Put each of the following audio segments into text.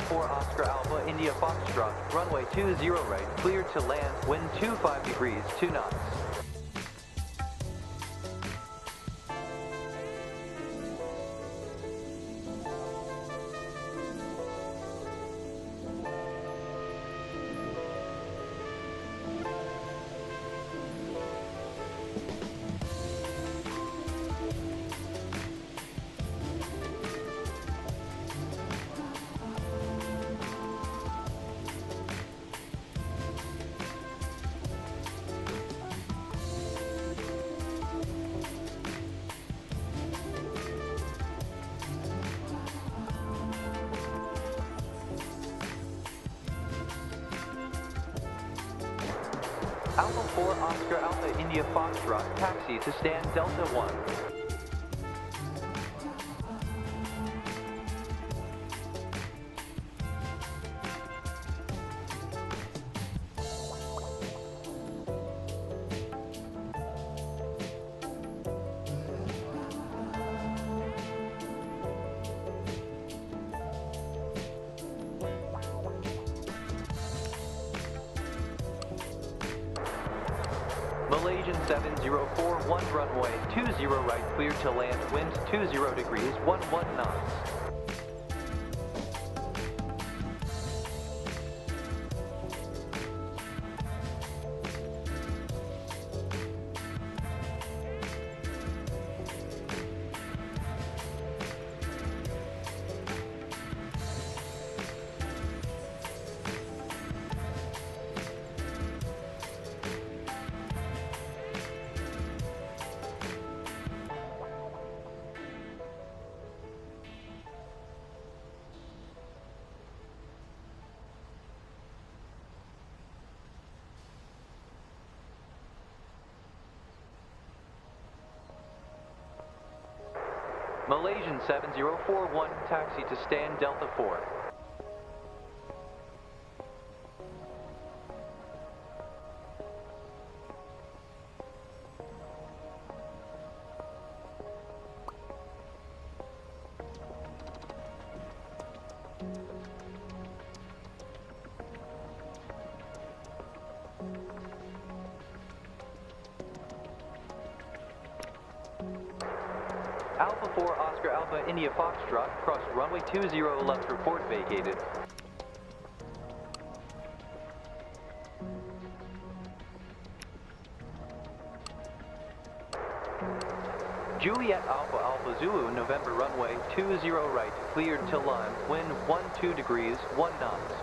4 Oscar Alpha India Foxtrot, runway 20 right, cleared to land, wind 25 degrees, 2 knots. Alpha 4 Oscar Alpha India Foxtrot, taxi to stand Delta 1. Malaysian 7041 runway 20 right, cleared to land, wind 20 degrees, 11 knots. Malaysian 7041, taxi to stand Delta 4. Alpha 4 Oscar Alpha India Foxtrot, crossed runway 20 left, report vacated. Juliet Alpha Alpha Zulu, November runway 20 right, cleared to land, wind 12 degrees, 1 knots.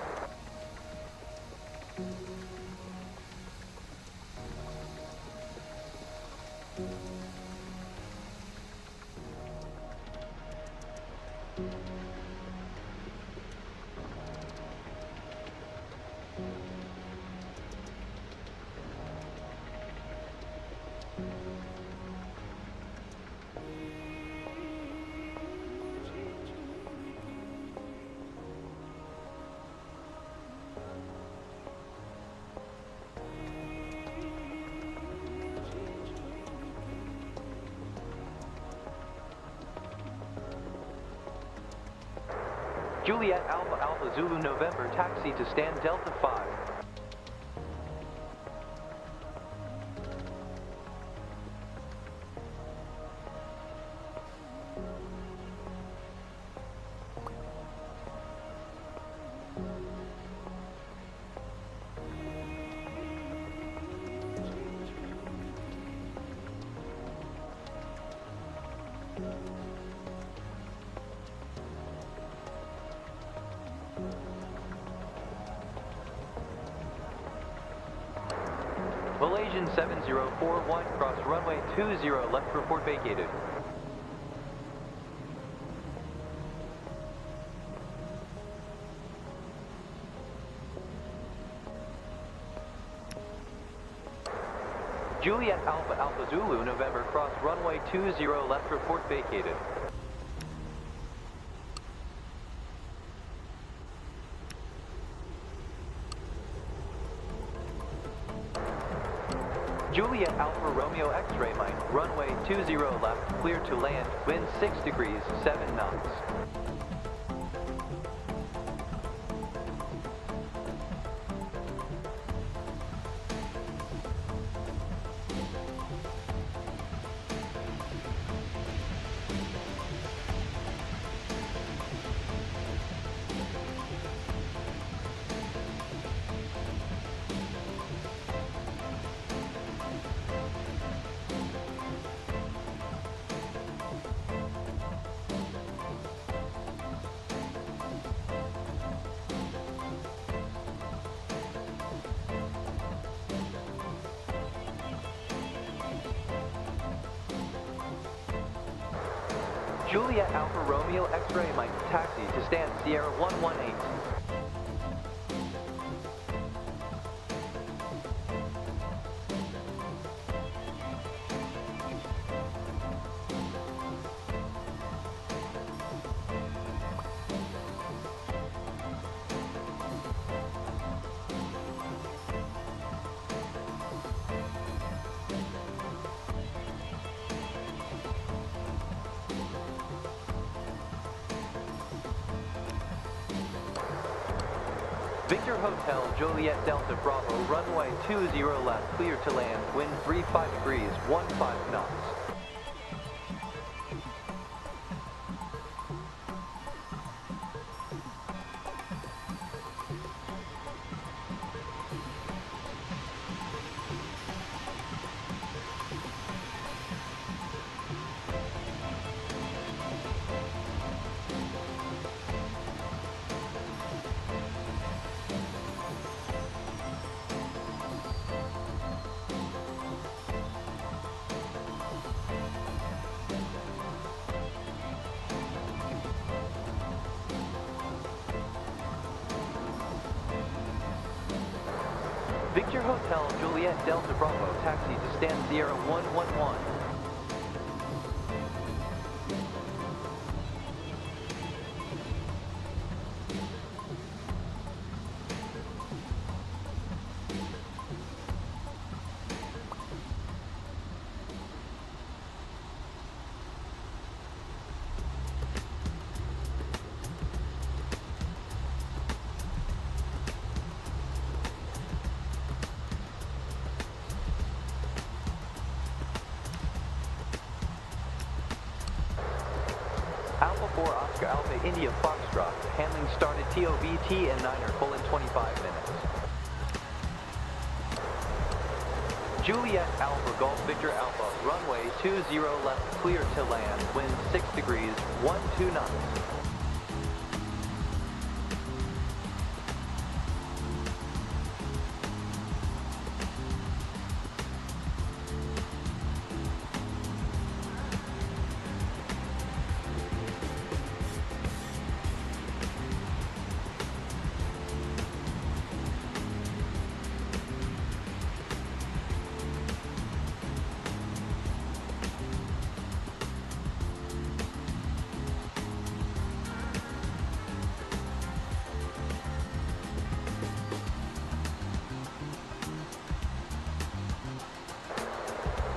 Juliet Alpha Alpha Zulu November, taxi to stand Delta 5. Malaysian 7041, cross runway 20 left, report vacated. Juliet Alpha Alpha Zulu, November, cross runway 20 left, report vacated. Juliet Alpha Romeo X-ray mine, runway 20 left, clear to land, wind 6 degrees, 7 knots. Juliet Alpha Romeo X-Ray Mike, taxi to stand Sierra 118. Victor Hotel, Juliet Delta Bravo, runway 20 left, clear to land, wind 35 degrees, 15 knots. Victor Hotel, Juliet Delta Bravo, taxi to stand Sierra 111. Alpha 4 Oscar Alpha India Foxtrot, handling started TOBT and 9er, full in 25 minutes. Juliet Alpha Golf Victor Alpha, runway 20 left, clear to land, wind 6 degrees, 12 knots.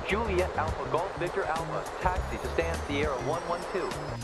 Juliet Alpha Golf Victor Alpha, taxi to stand Sierra 112.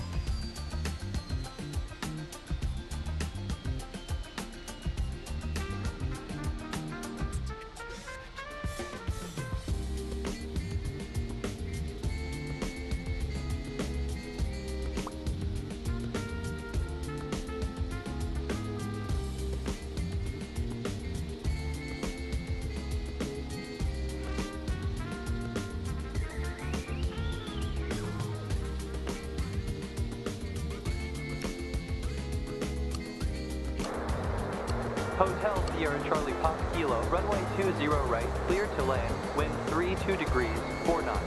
Hotel Sierra Charlie Pop Kilo, runway 20 right, clear to land, wind 32 degrees, 4 knots.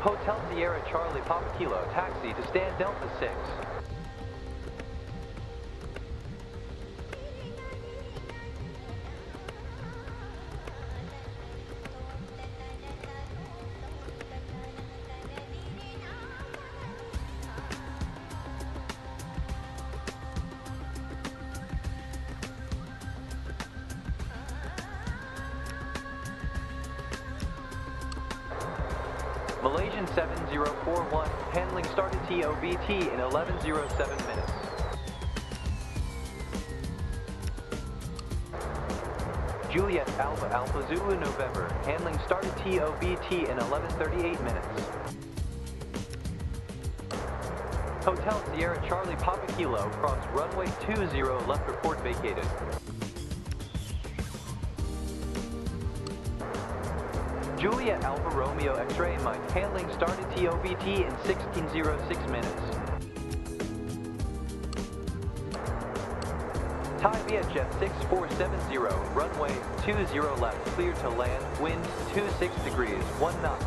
Hotel Sierra Charlie Papa Kilo, taxi to stand Delta 6. Malaysian 7041, handling started TOBT in 11:07 minutes. Juliet Alpha Alpha Zulu November, handling started TOBT in 11:38 minutes. Hotel Sierra Charlie Papa Kilo, cross runway 20, left report vacated. Juliet Alpha Romeo X-ray Mike, handling started TOBT in 16:06 minutes. Thai VHF 6470, runway 20 left, clear to land, wind 26 degrees, 1 knots.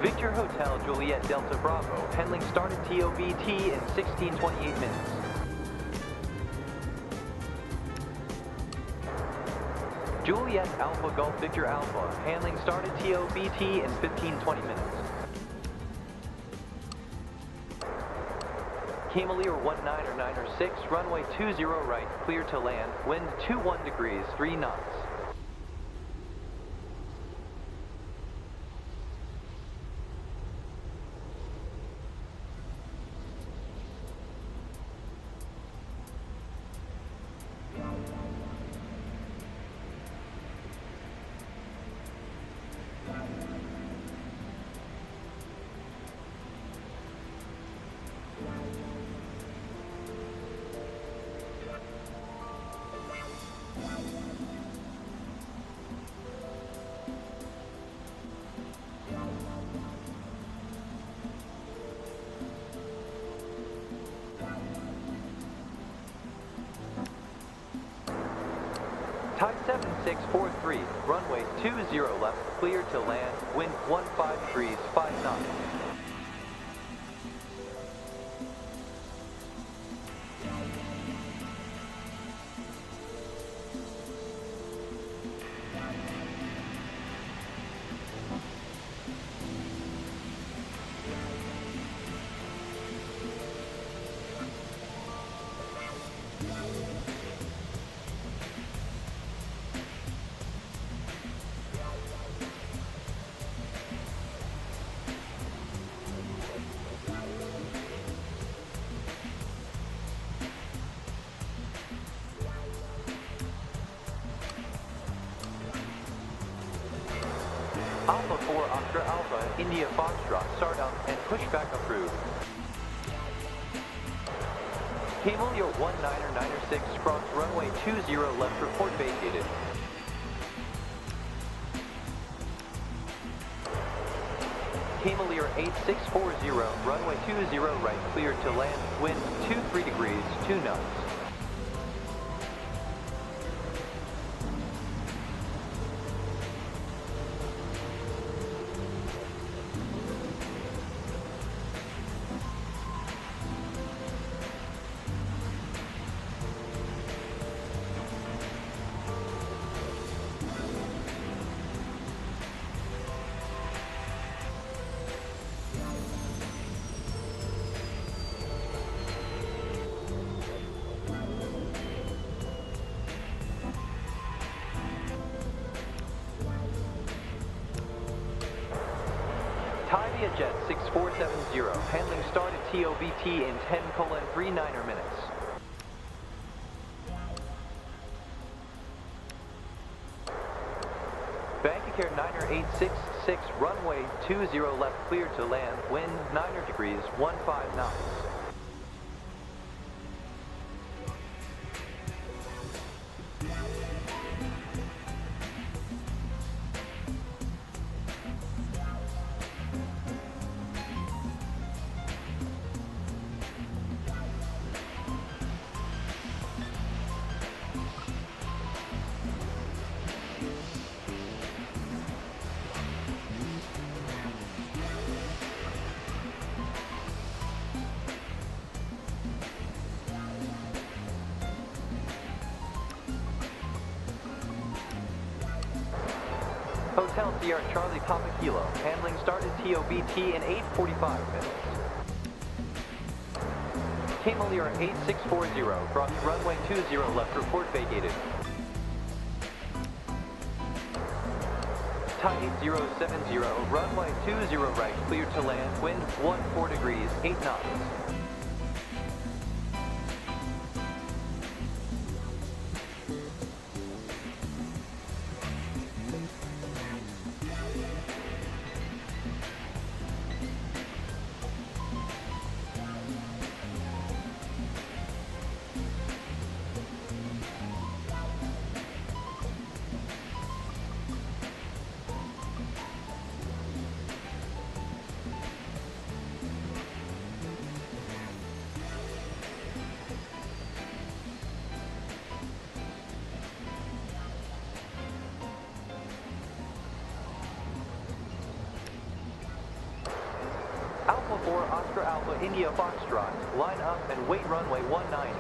Victor Hotel Juliet Delta Bravo, handling started TOBT in 16:28 minutes. Juliet Alpha Golf Victor Alpha, handling started TOBT in 15:20 minutes. Camelier 19906, runway 20 right, clear to land, wind 21 degrees, 3 knots. Thai 7643, runway 20 left, clear to land, wind 15 degrees, 5 knots. Alpha 4 Oscar Alpha, India Foxtrot, stardom and pushback approved. Camelier 19906, cross runway 20 left, report vacated. Camelier 8640, runway 20 right, clear to land, wind 23 degrees, 2 knots. Thai Jet 6470, handling started TOBT in 10:39 minutes. Bangkok 9866, runway 20 left, clear to land, wind 9 degrees, 15 knots. Hotel Sierra Charlie Papa Kilo. Handling started TOBT in 8:45 minutes. Camelier 8640, cross runway 20 left, report vacated. Thai 8070, runway 20 right, cleared to land, wind 14 degrees, 8 knots. Alpha 4, Oscar Alpha, India Foxtrot. Line up and wait runway 19.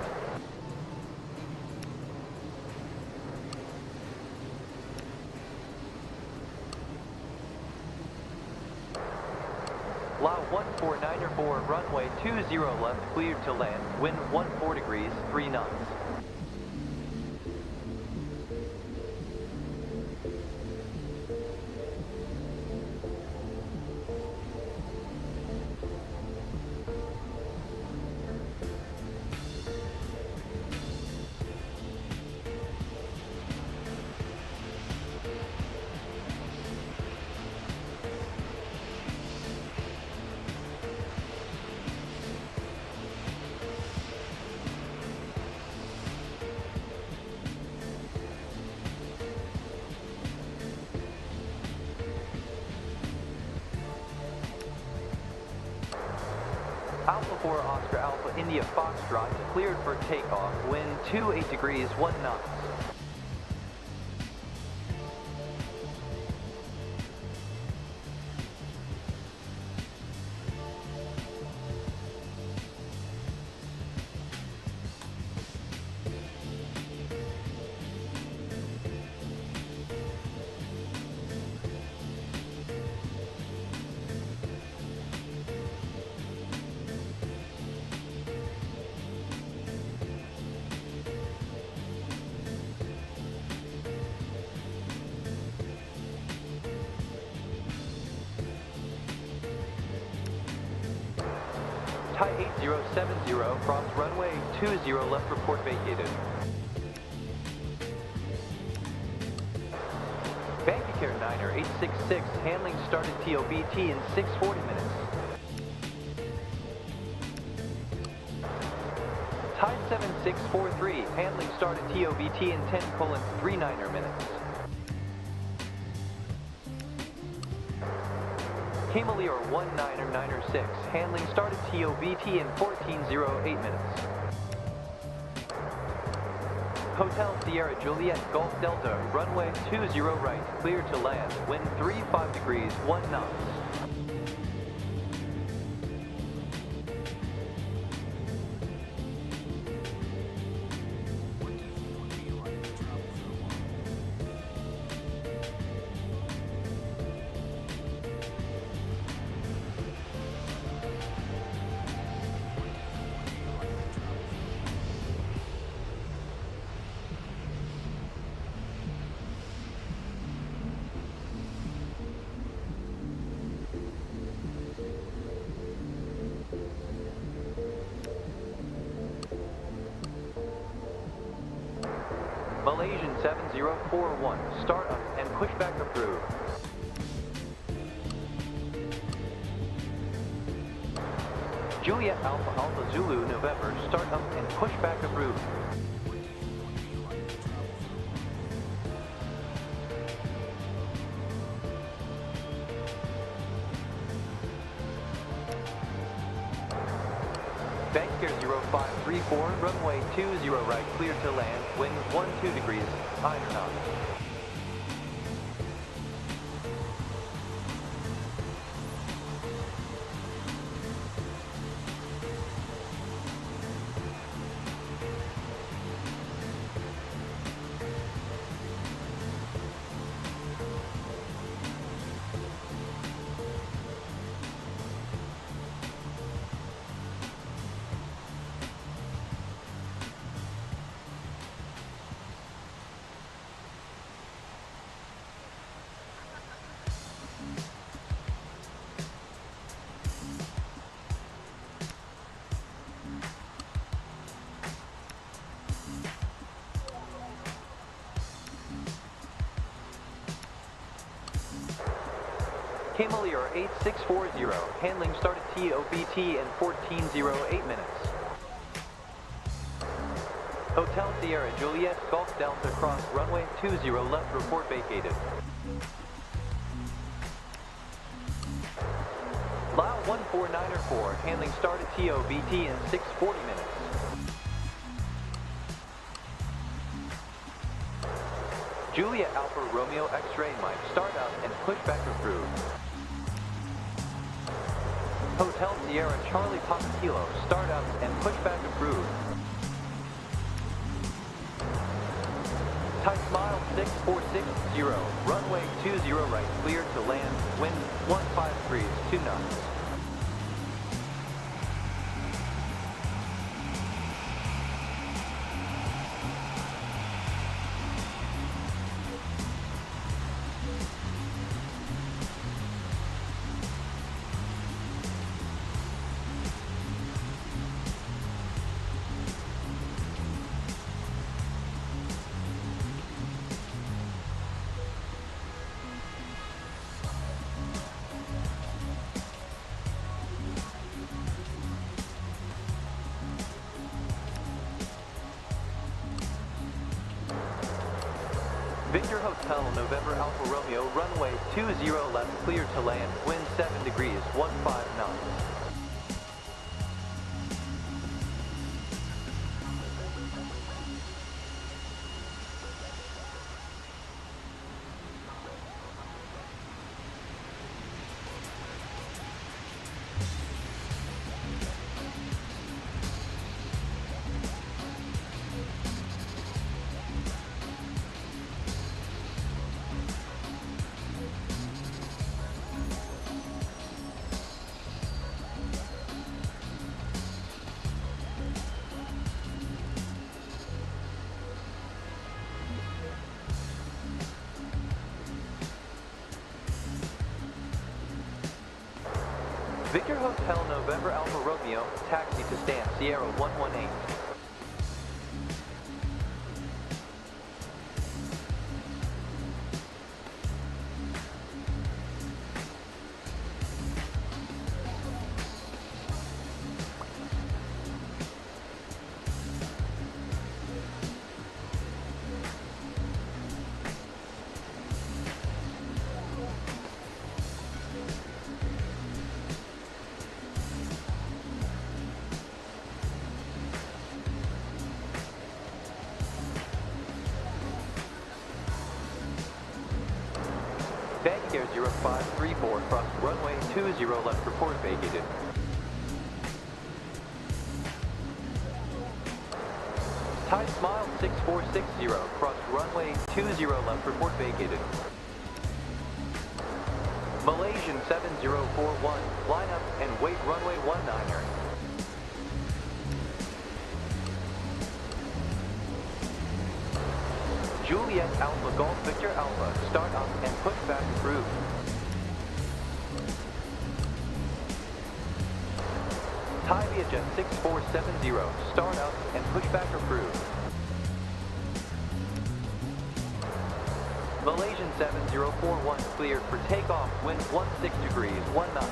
Lao 14904, runway 20 left, cleared to land. Wind 14 degrees, 3 knots. Alpha 4, Oscar Alpha, India Foxtrot, cleared for takeoff. Wind 28 degrees, 1 knot. Thai 8070, cross runway 20 left, report vacated. Bangkok Airliner 866, handling started TOBT in 6:40 minutes. Thai 7643, handling started TOBT in 10:39 minutes. Camelier 1996, handling started TOBT in 14:08 minutes. Hotel Sierra Juliet Golf Delta, runway 20 right, cleared to land, wind 35 degrees, 1 knot. Malaysian 7041, start up and pushback approved. Juliet Alpha Alpha Zulu November, start up and pushback approved. Bangkok 0534, runway 20 right, cleared to land, wind 12 degrees, 9 knots. Camelier 8640, handling start at TOBT in 14:08 minutes. Hotel Sierra Juliet Golf Delta cross runway 20 left, report vacated. Lao 14904, handling start at TOBT in 6:40 minutes. Juliet Alpha Romeo X-Ray Mike, start up and pushback approved. Hotel Sierra Charlie Papa Kilo, start up and pushback approved. Thai Smile 6460, runway 20 right, cleared to land, wind 15 degrees, 2 knots. Victor Hotel November Alpha Romeo, runway 20 left, cleared to land, wind 7 degrees, 15 knots. Victor Hotel November Alpha Romeo, taxi to stand Sierra 118. Bank Air 0534, cross runway 20 left, report vacated. Thai Smile 6460, cross runway 20 left, report vacated. Malaysian 7041, line up and wait runway 19er. Juliet Alpha Golf Victor Alpha, start up and push back approved. Thai Vietjet 6470, start up and push back approved. Malaysian 7041, cleared for takeoff, wind 16 degrees, 1 knot.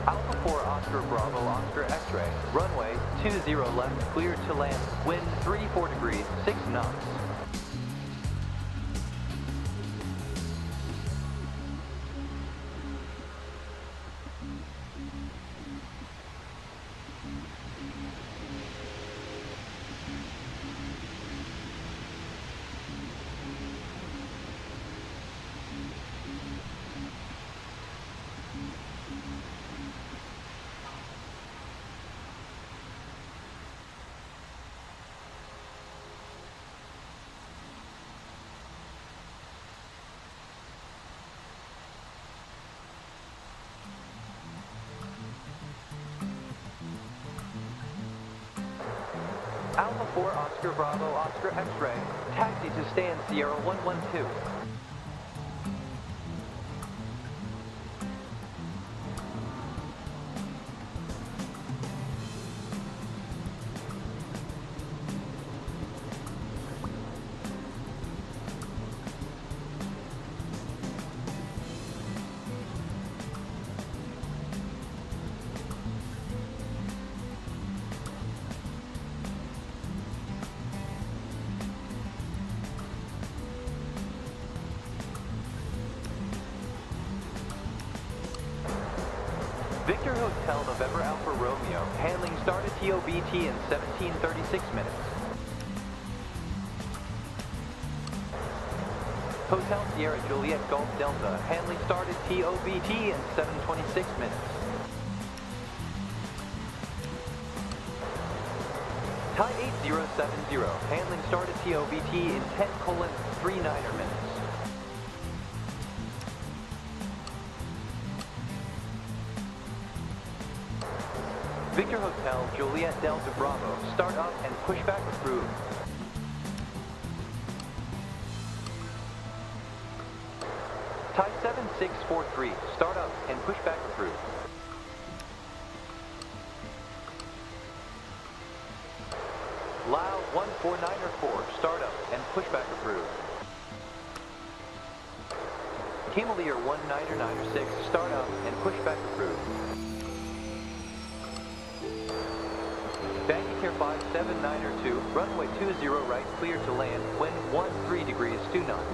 Alpha 4 Oscar Bravo Oscar X-Ray, runway 20 left, cleared to land, wind 34 degrees, 6 knots. Alpha 4 Oscar Bravo Oscar X-Ray, taxi to stand Sierra 112. Victor Hotel November Alpha Romeo, handling started TOBT in 17:36 minutes. Hotel Sierra Juliet Golf Delta, handling started TOBT in 7:26 minutes. Thai 8070, handling started TOBT in 10:39 minutes. Victor Hotel, Juliet Delta Bravo, start up and pushback approved. Thai 7643, start up and pushback approved. Lao 14904, start up and pushback approved. Camelier 1996, start up and pushback approved. Bangkok 5792, runway 20 right, clear to land, wind 13 degrees, 2 knots.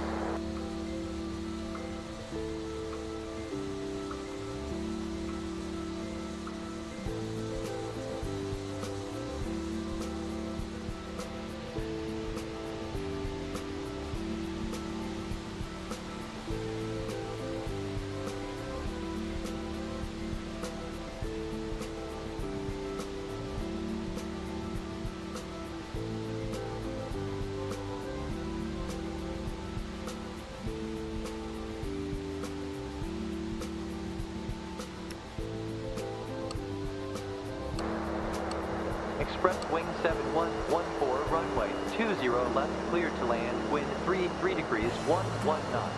Express wing 7114, runway 20 left, clear to land, wind 3 degrees, 11 knots.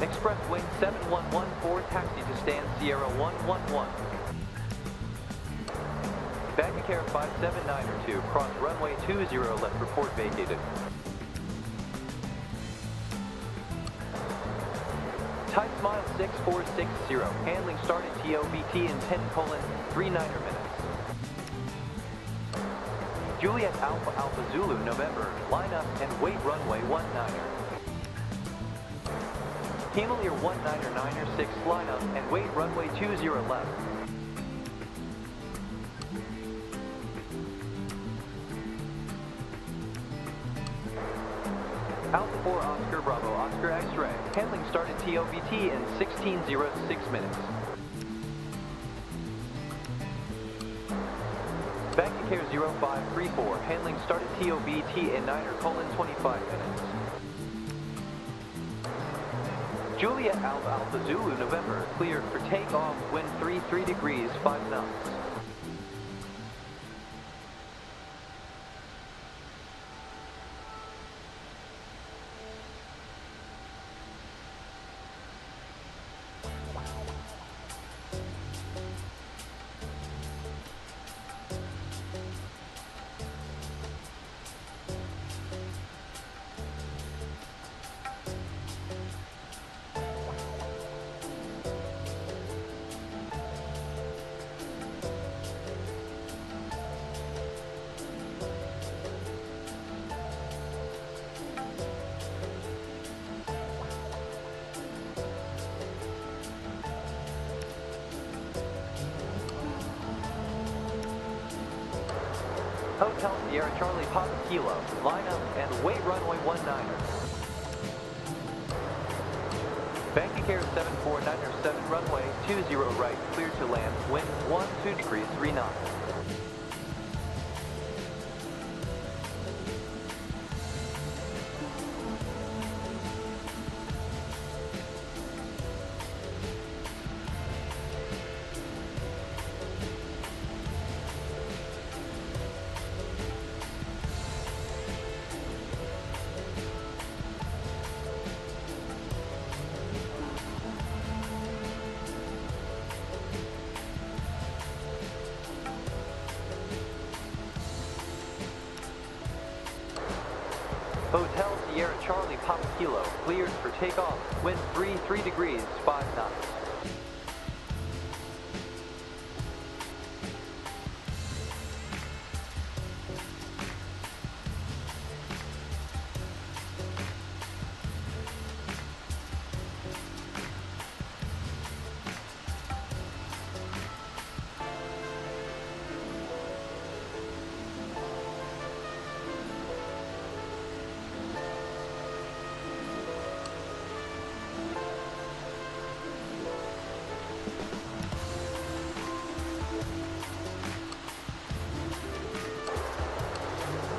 Express wing 7114, taxi to stand Sierra 111. Bangkok Air 5792, cross runway 20 left, report vacated. Thai Smile 6460, handling started TOBT in 10:39 minutes. Juliet Alpha Alpha Zulu November, line up and wait runway 19. Camelier 1996, line up and wait runway 20 left. Alpha 4 Oscar Bravo Oscar X-Ray, handling started TOBT in 16:06 minutes. Bangkok Air 0534, handling started TOBT in 9:25 minutes. Juliet Alpha Alpha Zulu November, cleared for takeoff, wind 3 degrees, 5 knots. Hotel Sierra Charlie Papa Kilo, line up and wait runway 19er. Bangkok Air 74907, runway 20 right, clear to land, wind 12 degrees 3 knots. Hotel Sierra Charlie Papa Kilo, cleared for takeoff, wind 3 degrees 5 knots.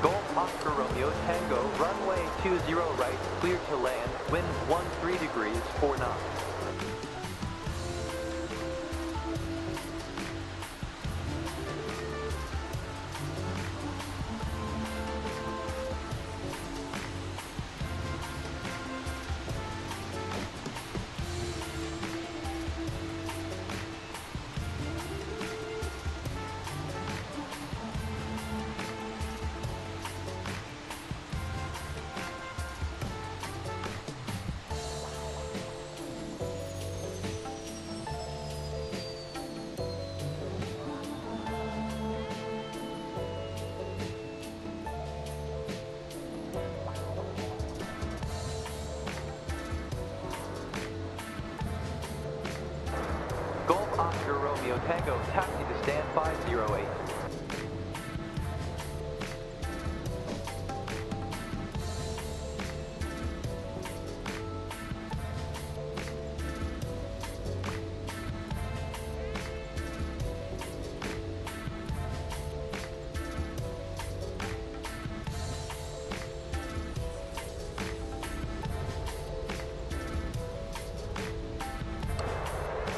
Golf Oscar Romeo Tango, runway 20 right, clear to land, wind 13 degrees 4 knots. Golf Oscar Romeo Tango, taxi to stand 508.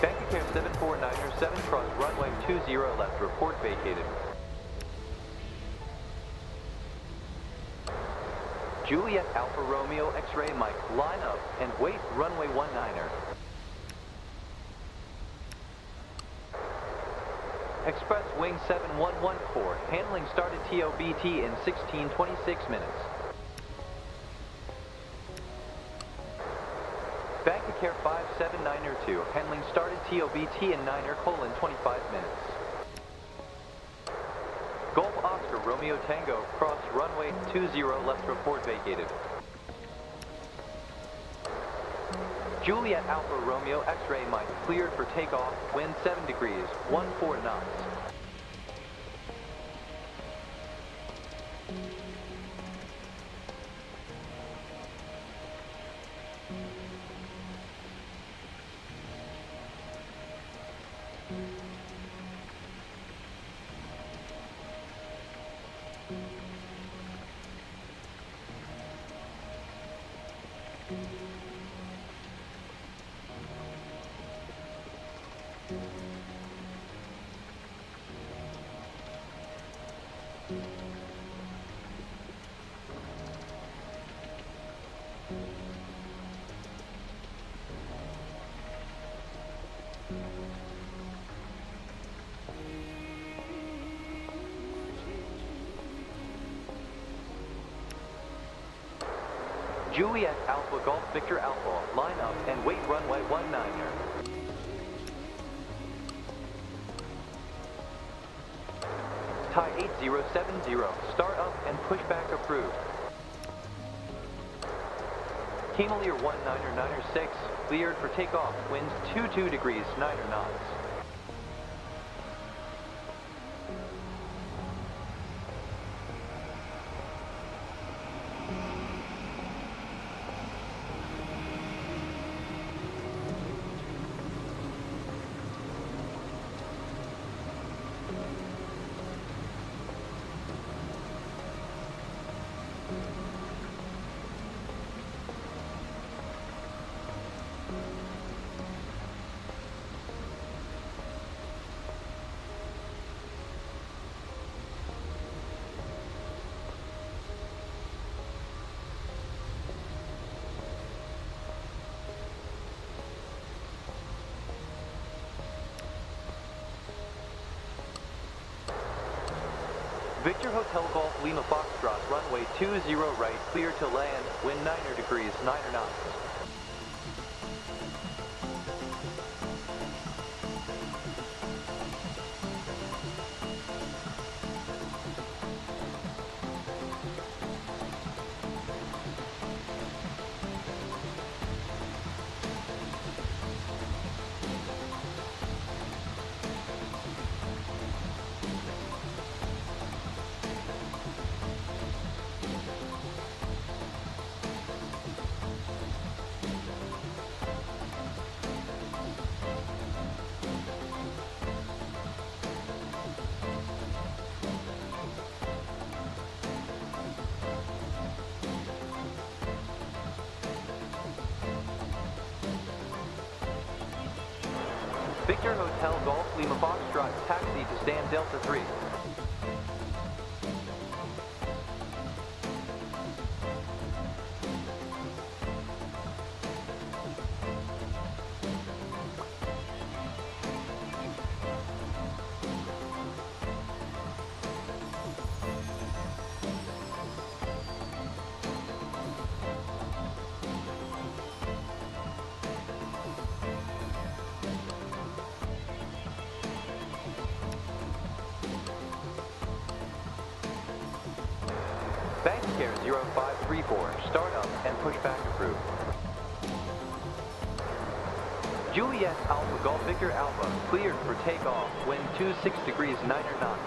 Bangkok Air 74907, cross runway 20 left, report vacated. Juliet Alpha Romeo X-Ray Mike, line up and wait runway 19er. Express wing 7114, handling started TOBT in 16:26 minutes. Bangkok Air 57902, handling started TOBT in 9er:25 minutes. Golf Oscar Romeo Tango, cross runway 20 left, report vacated. Juliet Alpha Romeo X-Ray Mike, cleared for takeoff, wind 7 degrees 14 knots. Juliet Alpha Golf Victor Alpha, line up and wait runway 19er. Thai 8070, start up and pushback approved. Camelier 19er96, cleared for takeoff, winds 22 degrees 9 knots. Victor Hotel Golf Lima Foxtrot, runway 20 right, clear to land, wind 9 degrees, 9 knots. Victor Hotel Golf Lima Foxtrot, taxi to stand Delta 3. Baggage care 0534, start up and push back approved. Juliet Alpha Golf Victor Alpha, cleared for takeoff, wind 26 degrees 9 knots.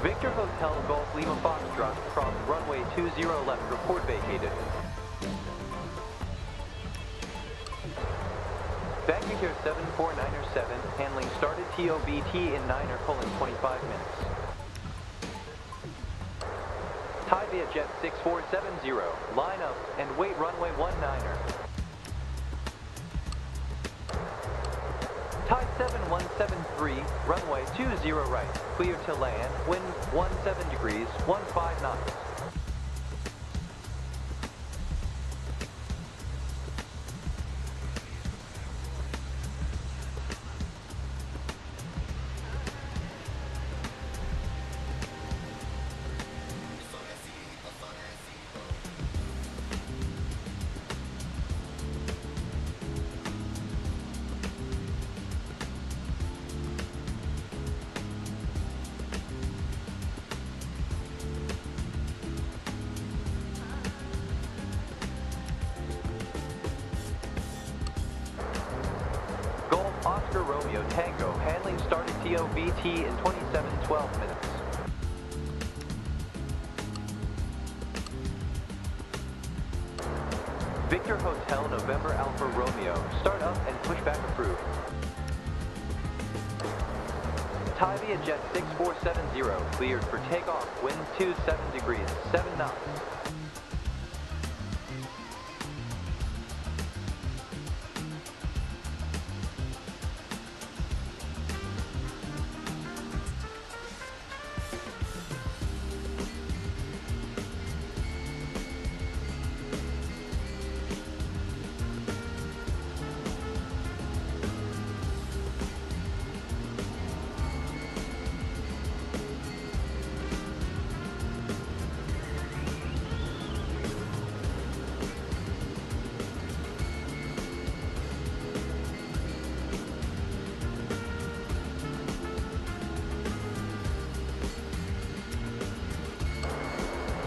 Victor Hotel Golf Lima Foxtrot, cross runway 20 left, report vacated. Baggage care 7497, handling started TOBT in 9er, pulling 25 minutes. Thai Vietjet 6470, line up and wait runway 19er. Thai 7173, runway 20 right, clear to land, wind 17 degrees, 15 knots. Oscar Romeo Tango, handling started TOBT in 27:12 minutes. Victor Hotel November Alpha Romeo, start up and push back approved. Thai Vietjet 6470, cleared for takeoff, wind 27 degrees, 7 knots.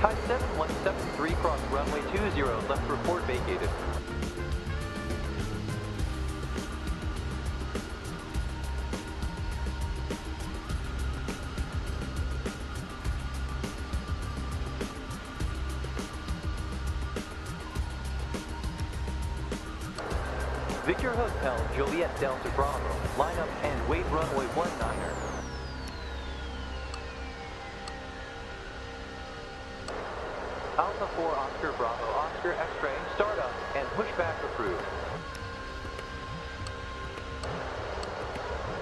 Thai 7173, cross runway 20, left report vacated. Victor Hotel, Juliet Delta Bravo, line up and wait runway 19er. Alpha 4 Oscar Bravo, Oscar X-ray, start up and pushback approved.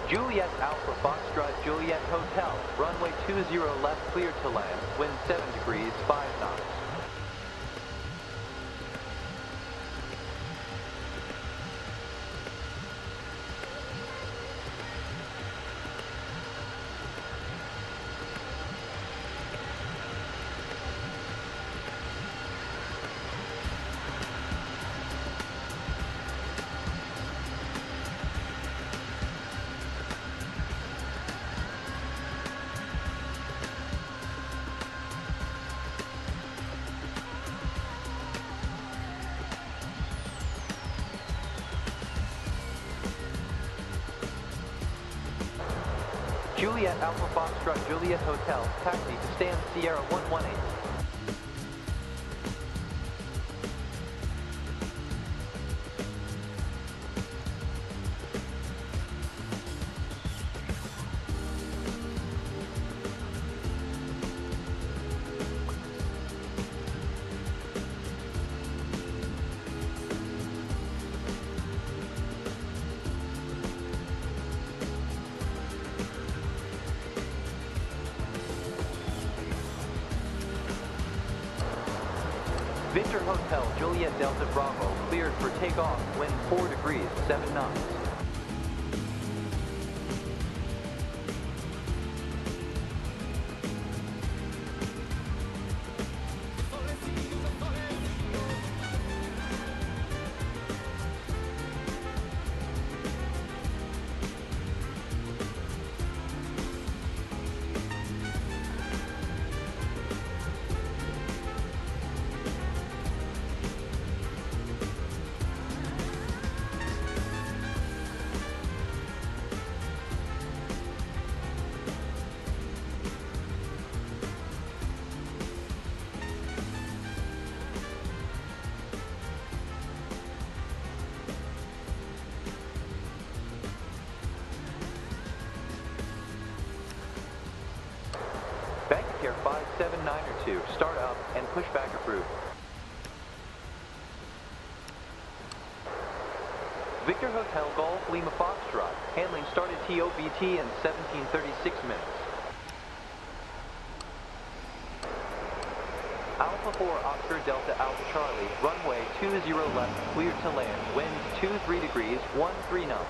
Juliet Alpha Foxtrot Juliet Hotel, runway 20 left cleared to land, wind 7 degrees, 5 knots. Juliet Alpha Foxtrot Juliet Hotel, taxi to stand Sierra 118. Victor Hotel, Juliet Delta Bravo, cleared for takeoff, wind 4 degrees, 7 knots. Bangkok Air 579er 2, start up and pushback approved. Victor Hotel Golf Lima Foxtrot, handling started TOBT in 17:36 minutes. Alpha 4 Oscar Delta Alpha Charlie, runway 20 left, cleared to land, wind 23 degrees, 13 knots.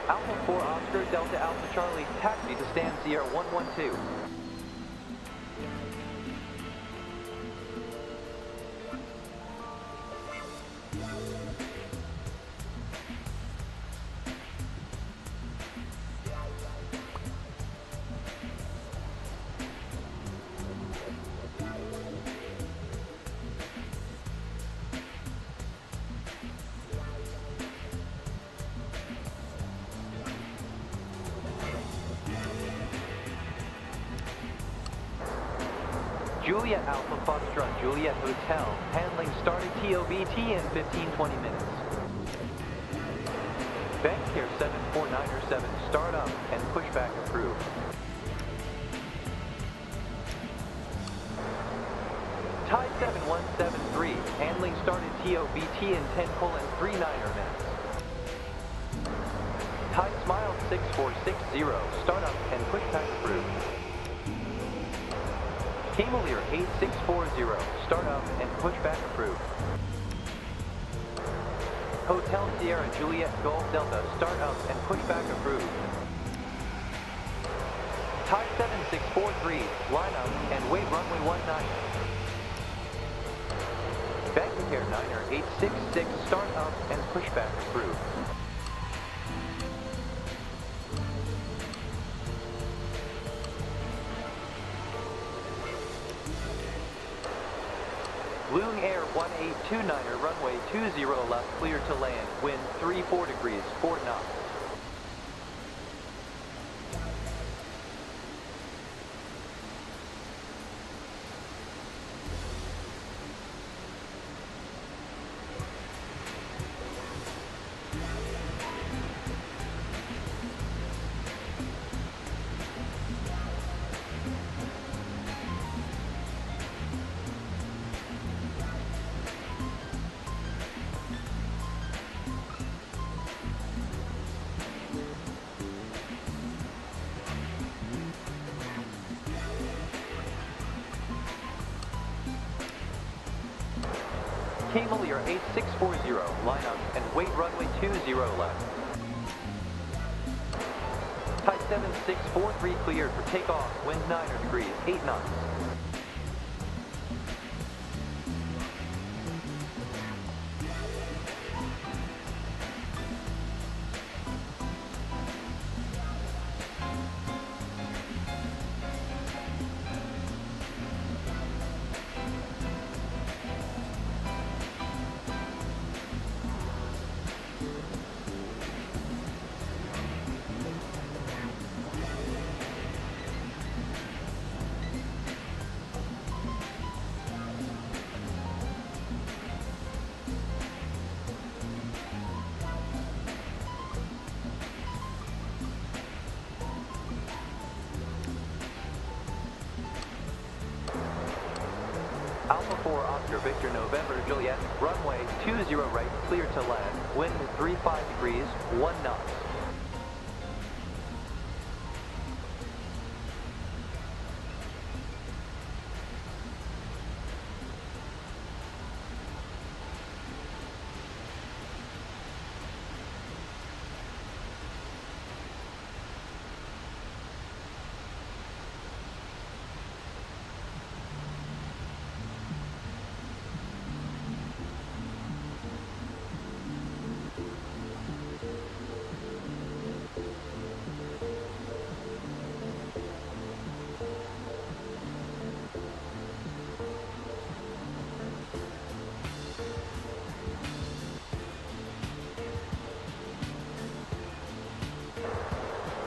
Alpha 4 Oscar Delta Alpha Charlie, taxi to stand Sierra 112. Juliet Alpha Foxtrot Juliet Hotel, handling started TOBT in 15-20 minutes. Bangkok Air 749er 7, start up and pushback approved. Tide 7173, handling started TOBT in 10:39 minutes. Tide Smile 6460, start up and pushback approved. Camelier 8640, start up and pushback approved. Hotel Sierra Juliet Golf Delta, start up and push back approved. Thai 7643, line up and wait runway 19. Bangkok Airliner 866, start up and push back approved. Loon Air 1829er, runway 20 left, clear to land, wind 34 degrees, 4 knots. Cavalier 8640, line up and wait runway 20 left. Thai 7643 cleared for takeoff, wind 9 degrees, 8 knots. Alpha 4 Oscar Victor November Juliet, runway 20 right, clear to land, wind 35 degrees, 1 knot.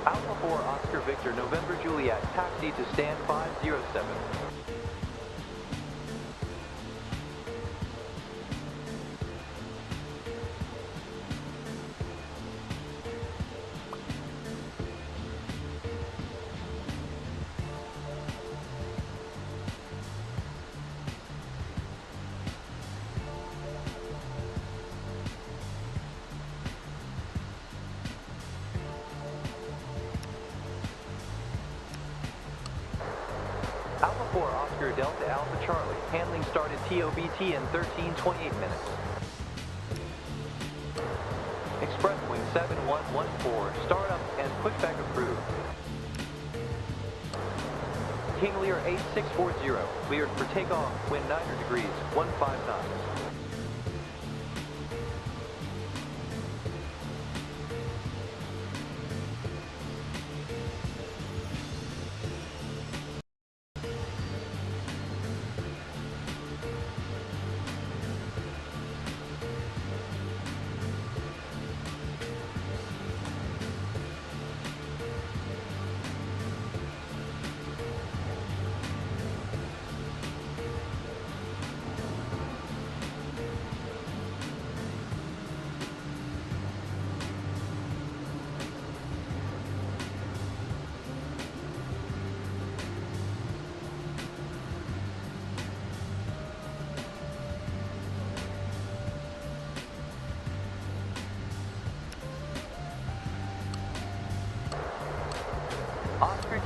Alpha 4 Oscar Victor November Juliet, taxi to stand 507. Alpha 4 Oscar Delta Alpha Charlie, handling started TOBT in 13:28 minutes. Expresswing 7114, start up and pushback approved. King Lear 8640, cleared for takeoff, wind 9 degrees, 15 knots.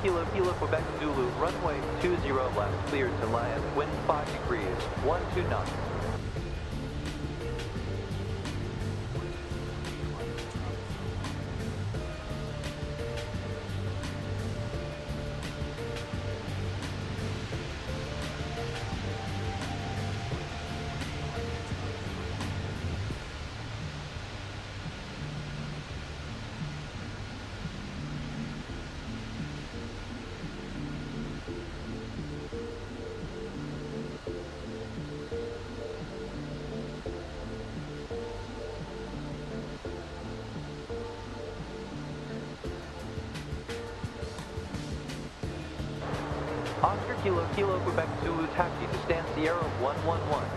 Kilo Kilo Quebec Zulu, runway 20 left, cleared to land, wind 5 degrees, 12 knots. Oscar Kilo Kilo Quebec Zulu taxi to stand Sierra 111.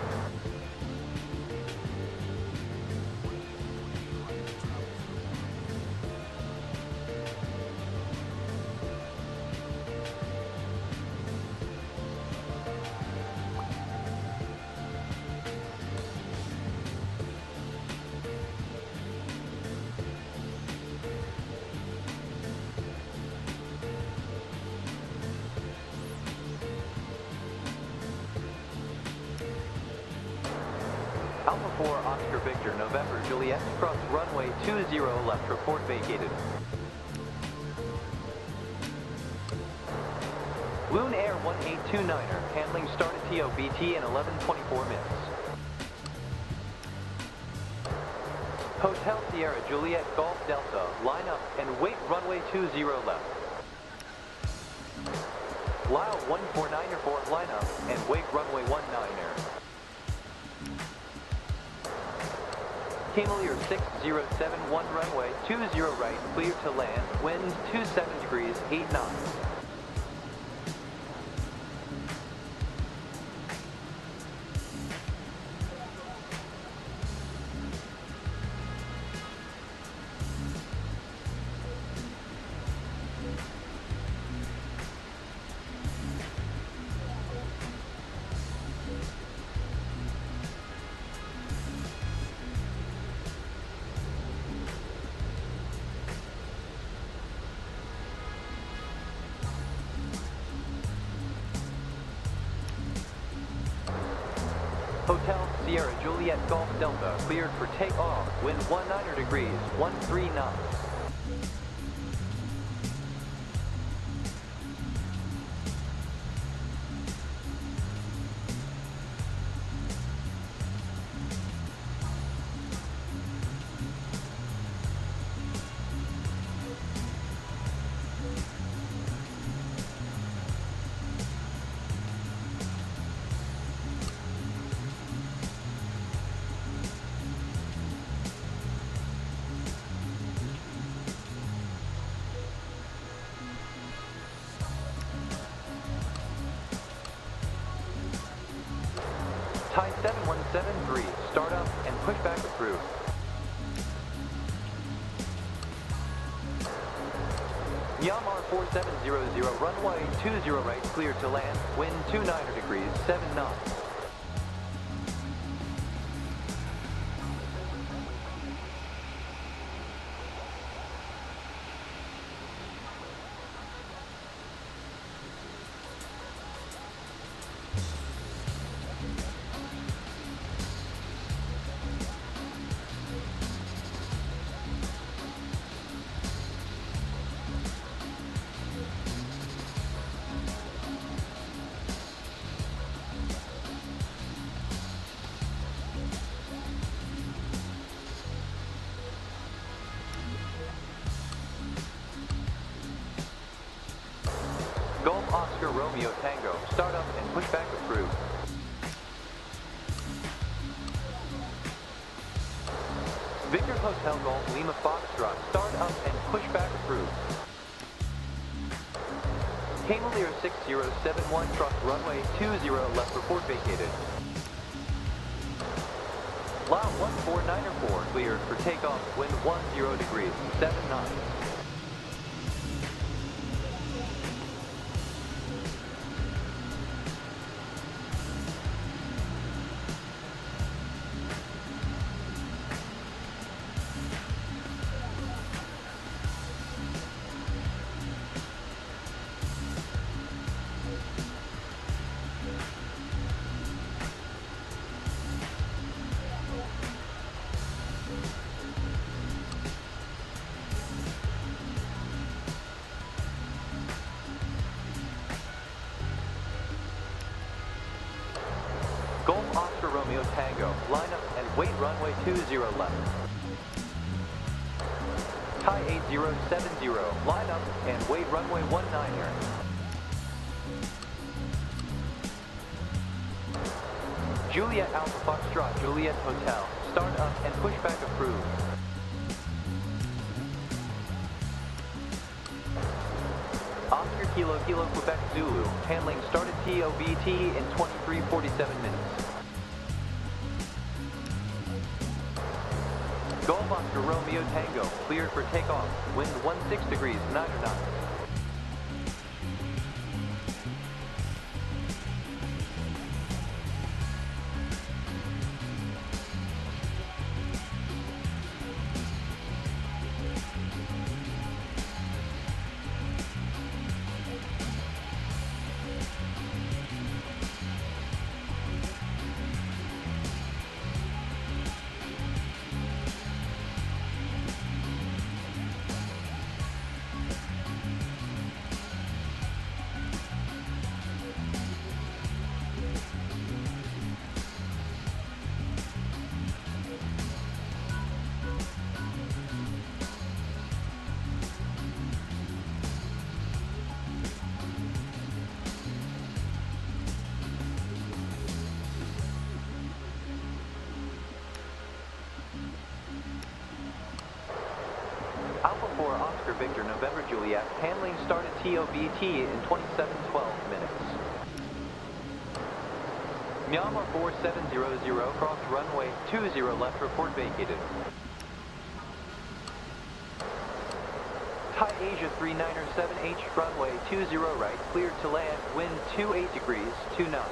Alpha 4 Oscar Victor November Juliet cross runway 20 left, report vacated. Loon Air 1829er handling started TOBT in 11:24 minutes. Hotel Sierra Juliet Golf Delta line up and wait runway 20 left. Lyle 149er line up and wait runway 19er. Camelier 6071 runway 20 right, clear to land, winds 27 degrees, 8 knots. Hotel Sierra Juliet Golf Delta cleared for takeoff, wind 19 degrees, 13 knots. Thai 7173, start up and push back approved. Myanmar 4700, runway 20 right, clear to land, wind 29 degrees, 7 knots. Golf Oscar Romeo Tango, start up and push back approved. Victor Hotel Golf Lima Foxtrot, start up and push back approved. Camelier 6071, truck runway 20 left, report vacated. Lao 149er cleared for takeoff, wind 10 degrees, 7 knots. Golf Oscar Romeo Tango, line up and wait runway 20 left. Thai 8070, line up and wait runway 19er. Juliet Alpha Foxtrot Juliet Hotel, start up and push back approved. Oscar Kilo Kilo Quebec Zulu, handling started TOBT in 23:47 minutes. Golf Oscar Romeo Tango, cleared for takeoff, wind 16 degrees, 9 knots. Alpha 4 Oscar Victor November Juliet, handling started TOBT in 27:12 minutes. Myanmar 4700, crossed runway 20 left, report vacated. Thai Asia 3907H, runway 20 right, cleared to land, wind 28 degrees, 2 knots.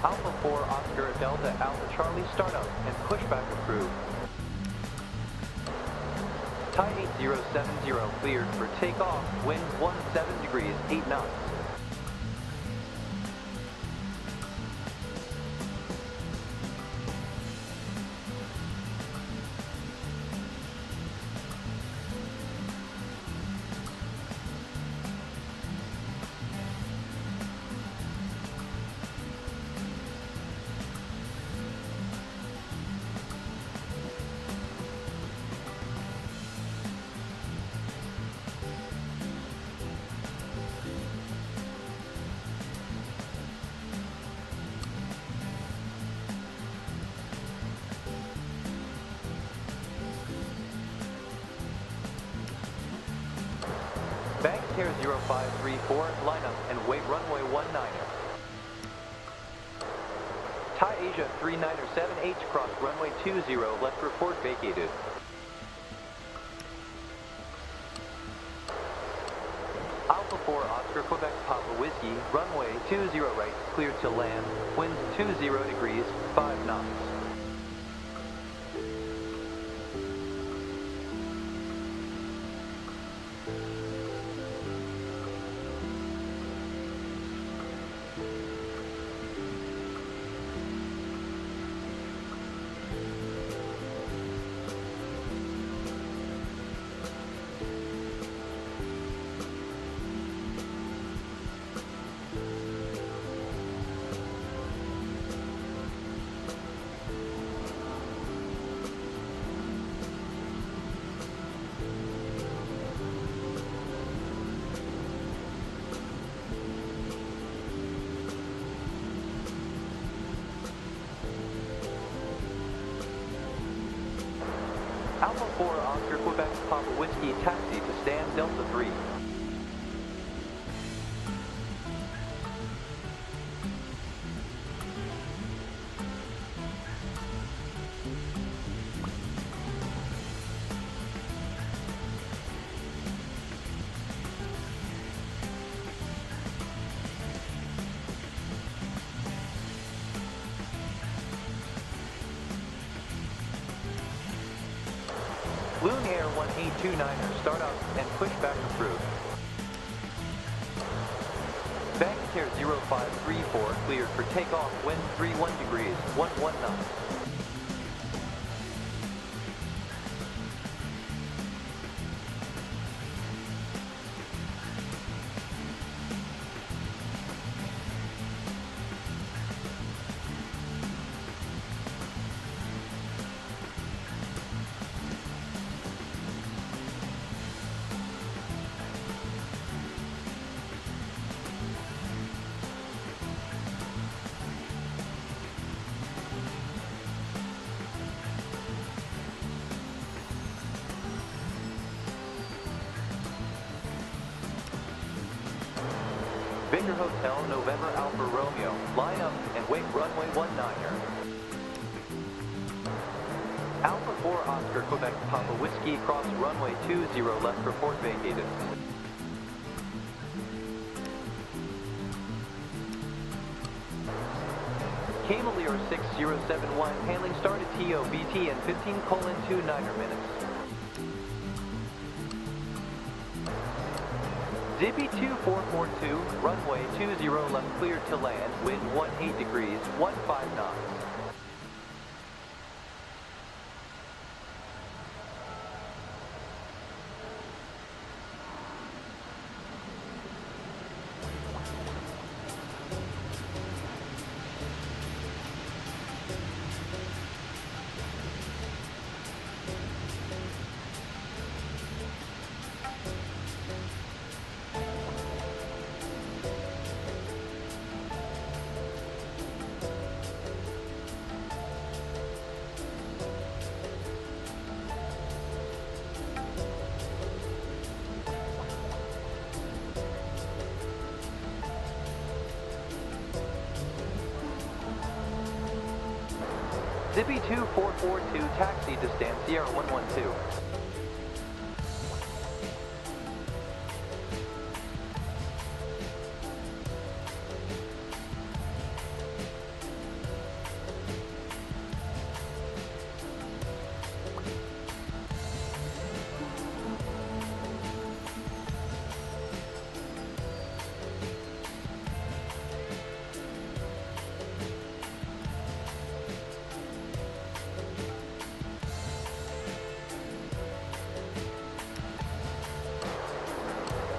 Alpha 4 Oscar Delta Alpha Charlie startup and pushback approved. Thai 8070 cleared for takeoff, wind 17 degrees, 8 knots. Bangkok 0534, line up and wait runway 19. Thai Asia 3907H, cross runway 20, left report vacated. Alpha 4 Oscar Quebec Papa Whiskey, runway 20 right, cleared to land, winds 20 degrees, 5 knots. Alpha 4 Oscar Quebec Papa Whiskey, taxi to stand Delta 3. Loon Air 1829er, start up and pushback approved. Bangkok Air 0534, cleared for takeoff, wind 31 degrees, 11 knots. Victor Hotel, November Alpha Romeo. Line up and wait runway 19er. Alpha 4 Oscar Quebec Papa Whiskey, cross runway 20 left, report vacated. Camelier 6071, handling started TOBT in 15:29 minutes. Zippy 2442, runway 20 left, cleared to land, wind 18 degrees, 15 knots. Zippy 2442, taxi to stand Sierra 112.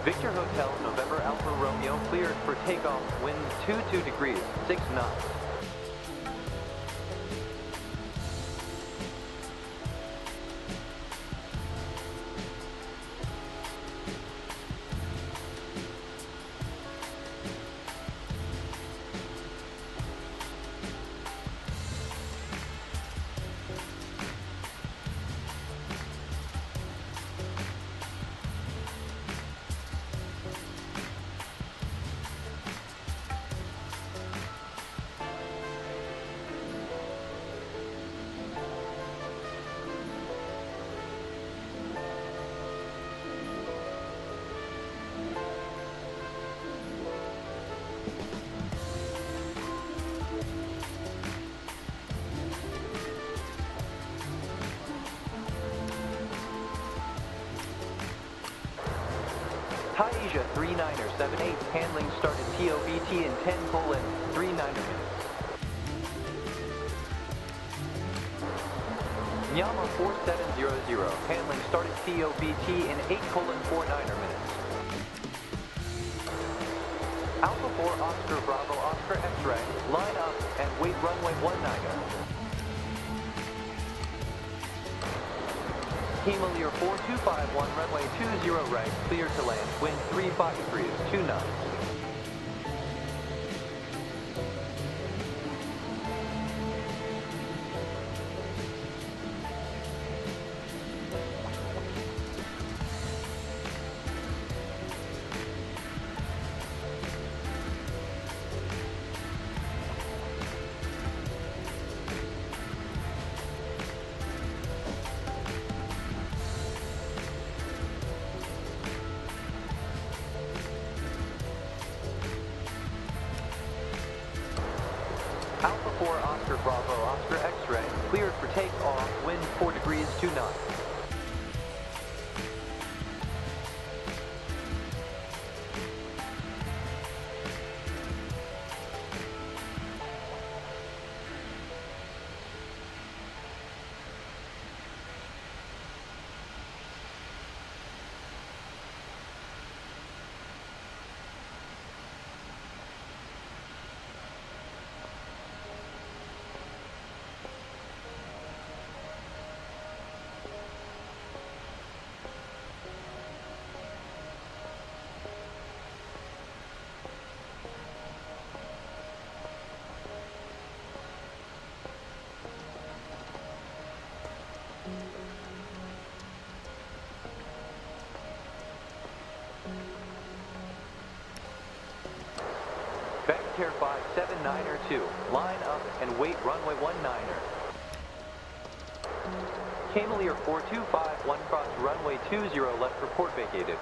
Victor Hotel, November Alpha Romeo, cleared for takeoff, wind 22 degrees, 6 knots. Thai Asia 3978, handling started TOBT in 10:39 minutes. Myanmar 4700, handling started TOBT in 8:49 minutes. Alpha 4 Oscar Bravo Oscar X-ray, line up and wait runway 19er. Camelier 4251, runway 20 right, clear to land, wind 35 degrees, 2 knots. Alpha 4 Oscar Bravo Oscar X-ray, cleared for takeoff, wind 4 degrees, 2 knots. 79er 2, line up and wait runway 19er. Camelier 4251 cross runway 20 left, report vacated.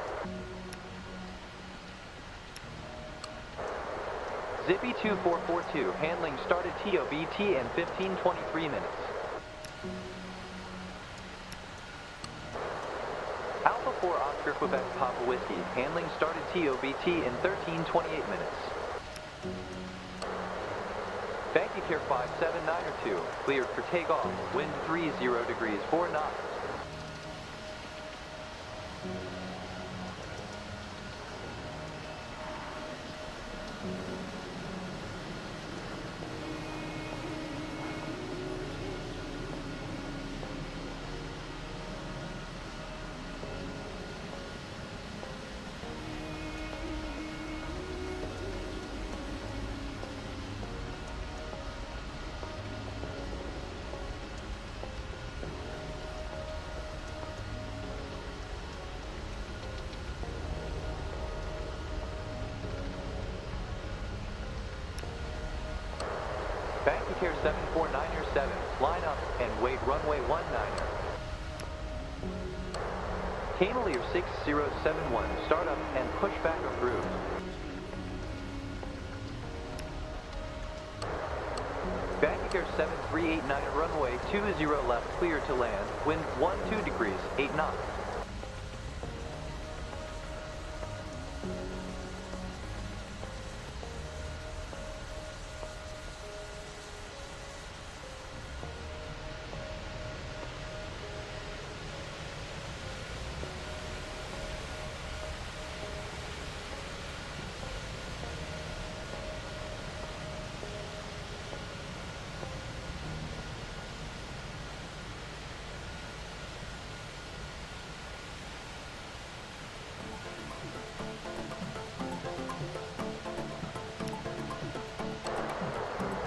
Zippy 2442, handling started TOBT in 15:23 minutes. Alpha 4 Oscar Quebec Papa Whiskey, handling started TOBT in 13:28 minutes. Bangkok 579er 2, cleared for takeoff, wind 30 degrees 4 knots. Bangkok 749er 7, line up and wait runway 19er. Camelier 6071, start up and push back approved. Bangkok 7389, runway 20 left, clear to land, wind 12 degrees 8 knots.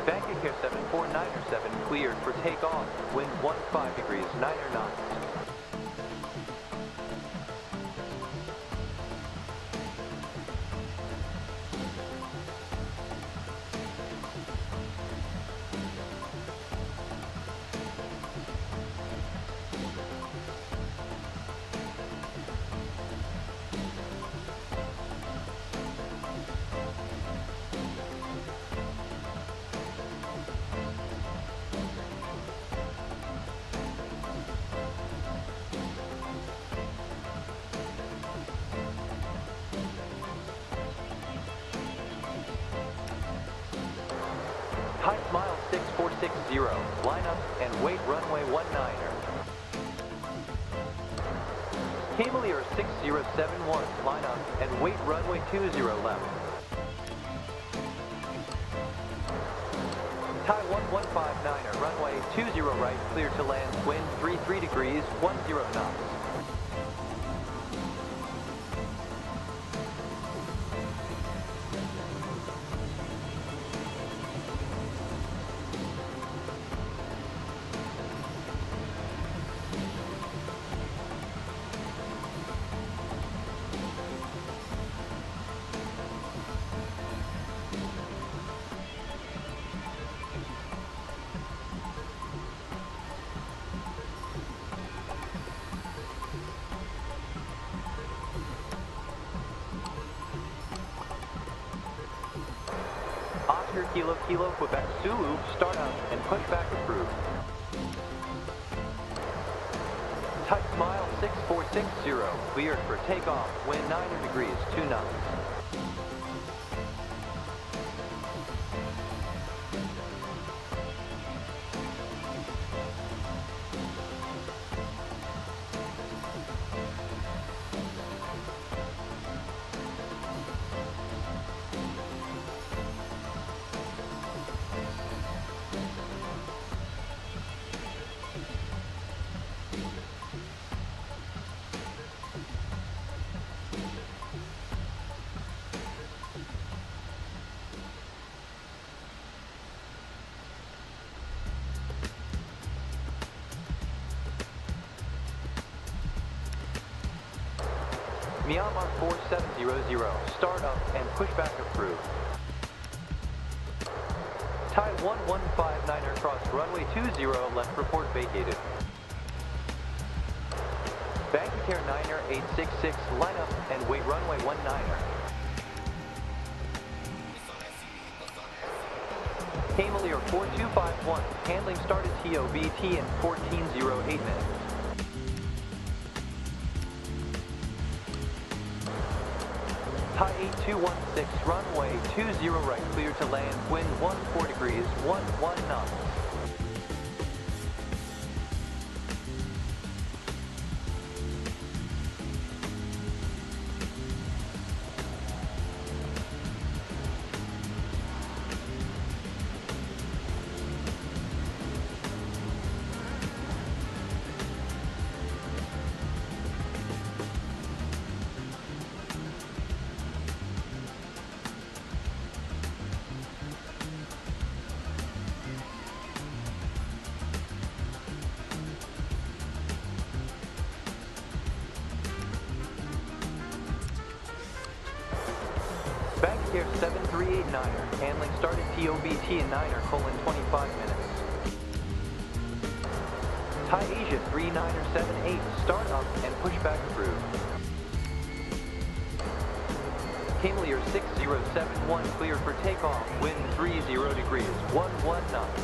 Bangkok 749er 7, cleared for takeoff, wind 15 degrees 9 knots. High Smile 6460, line up and wait runway 19er. Camelier 6071, line up and wait runway 20 left. Thai 1159er, runway 20 right, clear to land, wind 33 degrees 10 knots. Oscar Kilo Kilo Quebec Zulu, start up and push back approved. Type Smile 6460, cleared for takeoff, wind 9 degrees 2 knots. Myanmar 4700, start up and push back approved. Thai 1159er cross runway 20 left, report vacated. Bangkok Air 866, line up and wait runway 19er. Camelier 4251, handling started TOBT in 1408 minutes. Thai 8216, runway 20 right, clear to land, wind 14 degrees, 11 knots. Bangkok Air 7389er, handling started TOBT in 9er, 25 minutes. Thai Asia 39er 78, start up and pushback approved. Camelier 6071, cleared for takeoff, wind 30 degrees, 11 knots.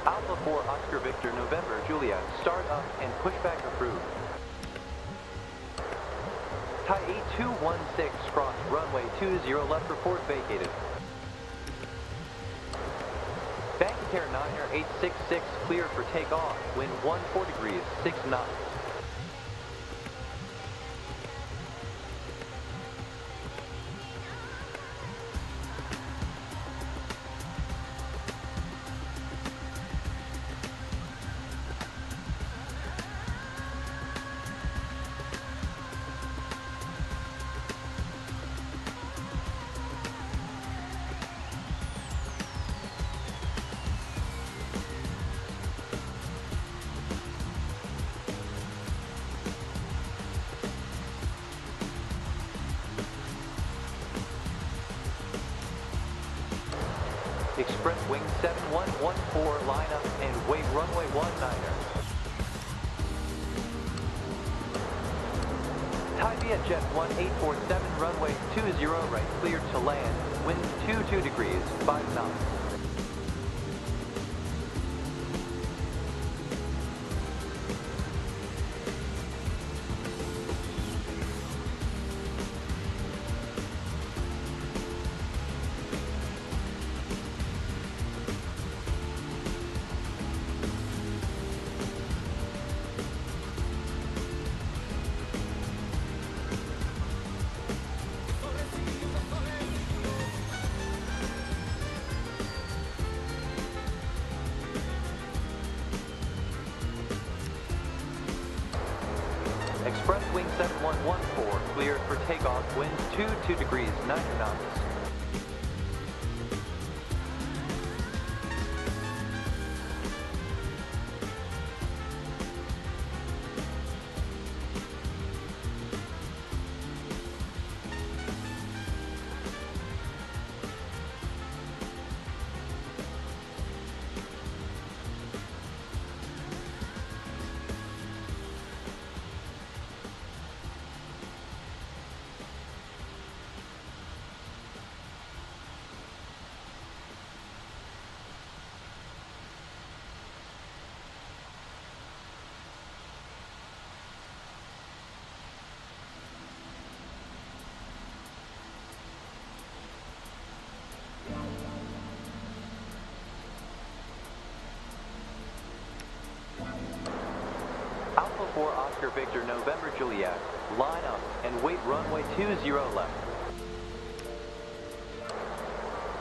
Alpha 4 Oscar Victor November Juliet, start up and pushback approved. Thai 8216, cross runway 20 left, report vacated. Bangkok Air 866, cleared for takeoff, wind 14 degrees, 6 knots. Express wing 7114, line up and wait runway 19er. Thai Vietjet 1847, runway 20 right, cleared to land, wind 22 degrees, 5 knots. Express wing 7114, cleared for takeoff, winds 22 degrees, 9 knots. 4 Oscar Victor November Juliet, line up and wait runway 20 left.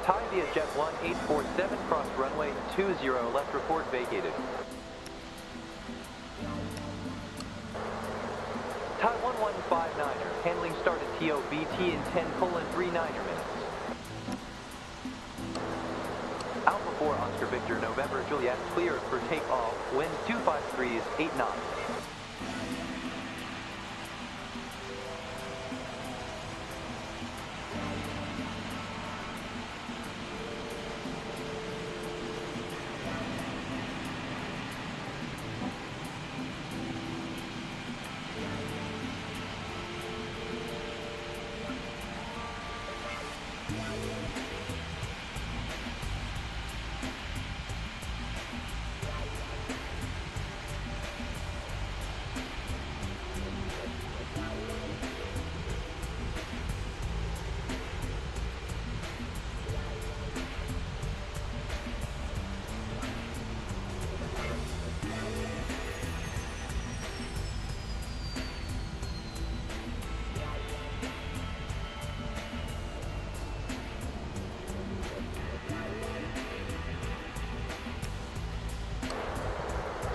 Thai Vietjet 1847 cross runway 20 left, report vacated. Thai 1159er, handling started TOBT in 10:39 minutes. Alpha 4 Oscar Victor November Juliet cleared for takeoff, wind 253s, 8 knots.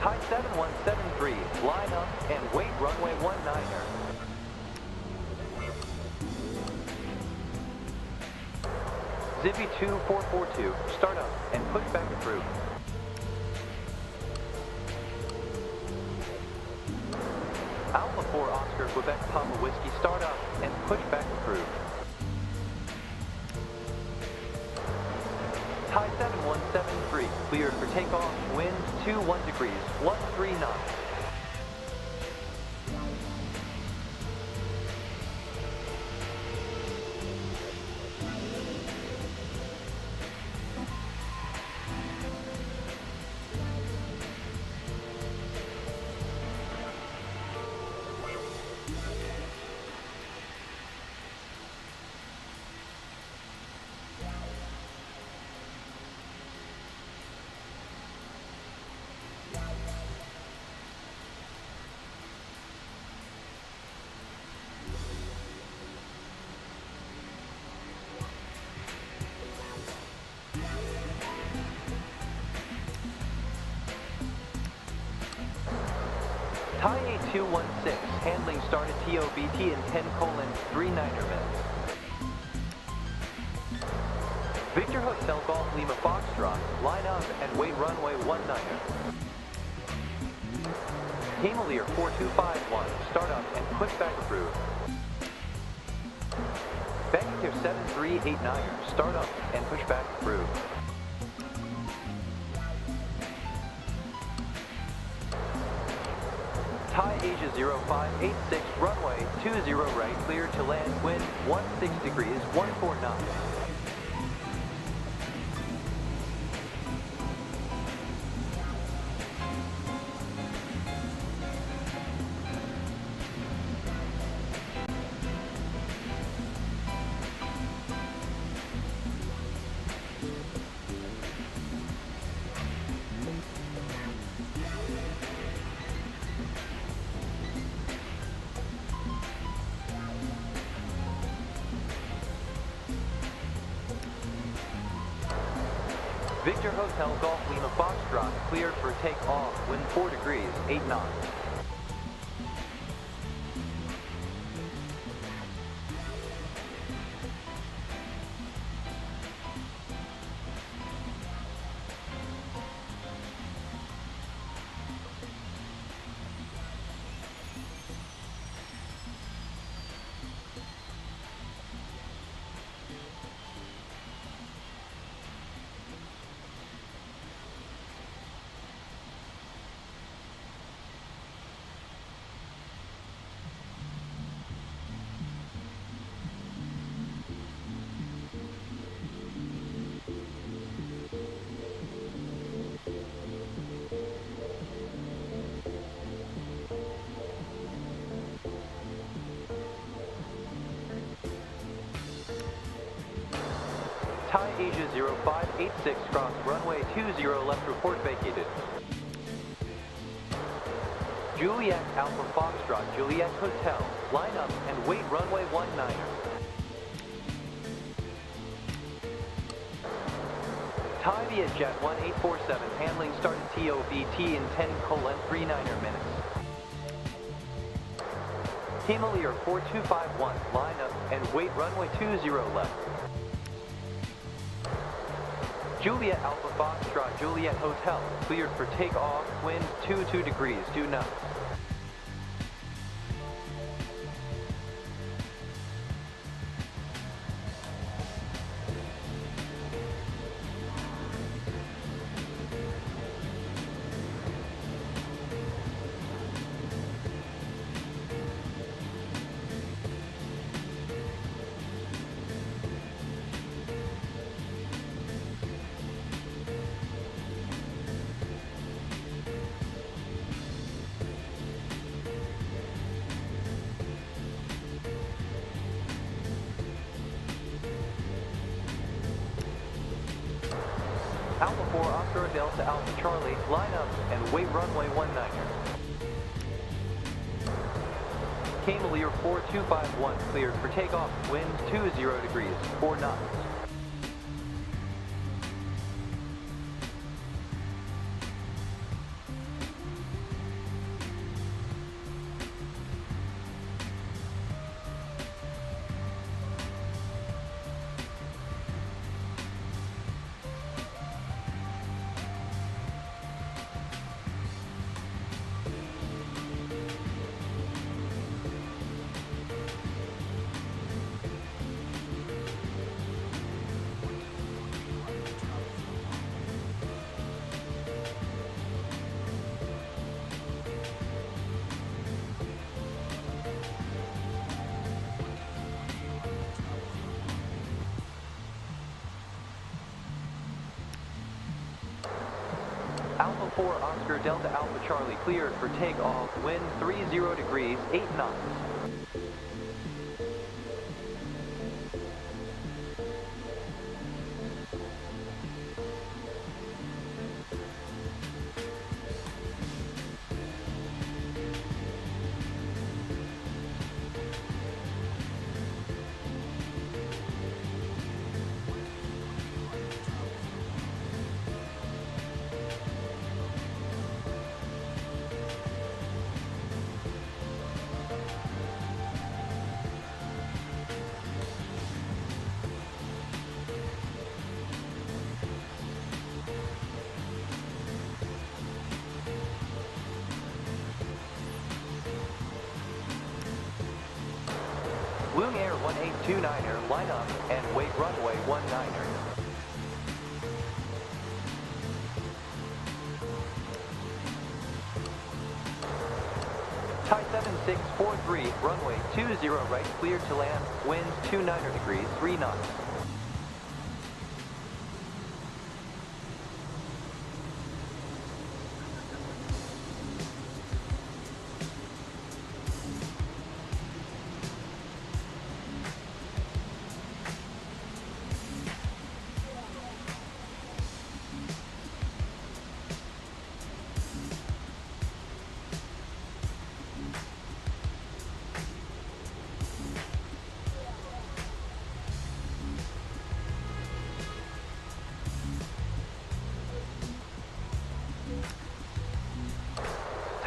Thai 7173, line up and wait runway 19er. Zippy 2442, start up and push back approved. Alpha 4 Oscar Quebec Papa Whiskey, start up and push back approved. Thai 7173, cleared for takeoff, wind 21 degrees, 13 knots. Thai 8216, handling started TOBT in 10:39 minutes. Victor Hotel Golf Lima Foxtrot, line up and wait runway 19er. Himalaya 4251, start up and push back approved. Bangkok 7389er, start up and push back approved. Thai Asia 0586, runway 20 right, clear to land, wind 16 degrees, 14 knots. Victor Hotel Golf Lima Foxtrot, cleared for takeoff, wind 4 degrees, 8 knots. Thai Asia 0586, cross runway 20 left, report vacated. Juliet Alpha Foxtrot, Juliet Hotel, line up and wait runway 19er. Thai Vietjet 1847, handling started TOVT in 10:39 minutes. Himalaya 4251, line up and wait runway 20 left. Juliet Alpha Foxtrot, Juliet Hotel, cleared for takeoff, wind 22 degrees, 2 knots. Alpha 4 Oscar Delta Alpha Charlie, line up and wait runway 19er. Himalaya 4251, cleared for takeoff, wind 20 degrees, 4 knots. Alpha 4 Oscar Delta Alpha Charlie, cleared for takeoff, wind 30 degrees, 8 knots. Loon Air 1829er, line up and wait runway 19er. Thai 7643, runway 20 right, cleared to land, wind 29 degrees, 3 knots.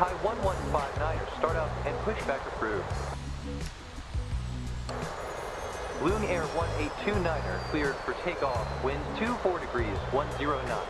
Thai 1159er, start up and pushback approved. Loon Air 1829er, cleared for takeoff, wind 24 degrees, 10 knots.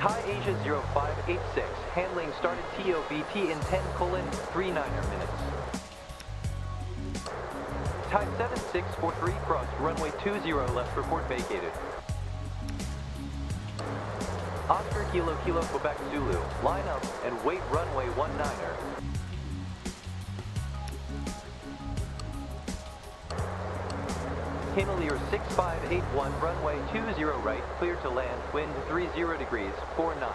Thai Asia 0586, handling started TOBT in 10:39 minutes. Thai 7643, crossed runway 20 left, report vacated. Oscar Kilo Kilo Quebec Zulu, line up and wait runway 19er. Himmelier 6581, runway 20 right, clear to land, wind 30 degrees, 4 knots.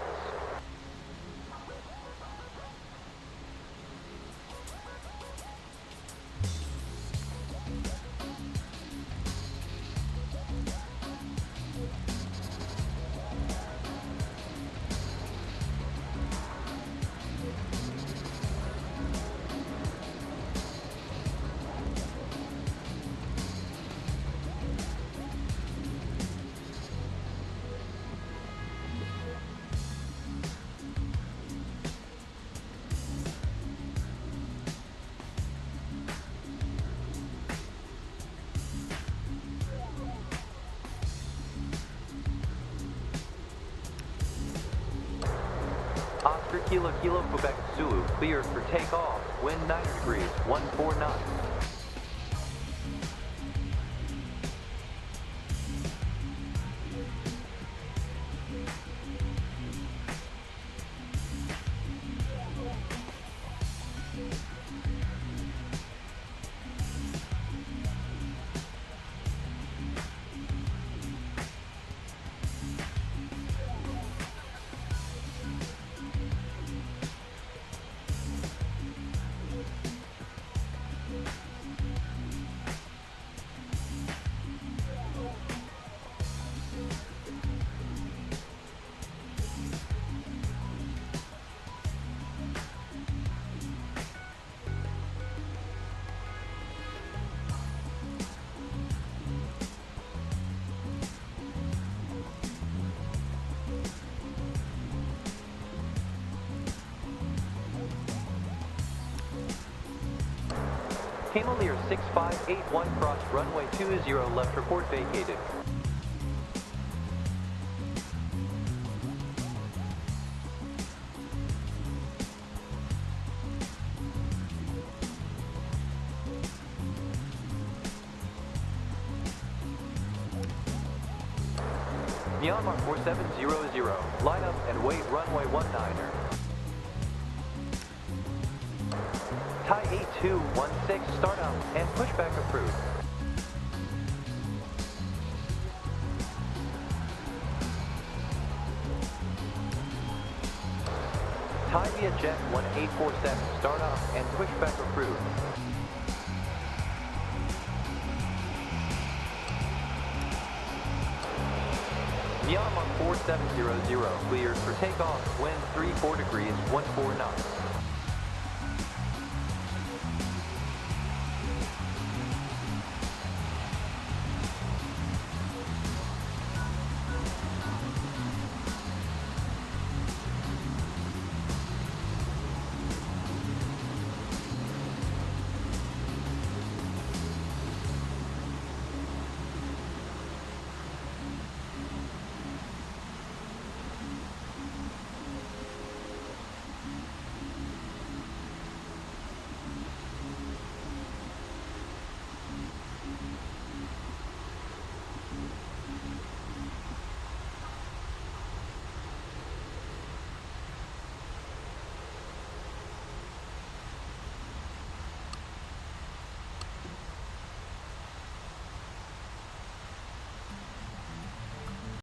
Oscar Kilo Kilo Quebec Zulu, cleared for takeoff, wind 90 degrees, 14 knots. Himmelier 6581, crossed runway 20 left, report vacated. Myanmar 4700, line up and wait runway 19er. Thai 8216, start up and pushback approved. Thai Vietjet 1847, start up and pushback approved. Myanmar 4700, cleared for takeoff, wind 34 degrees, 14 knots.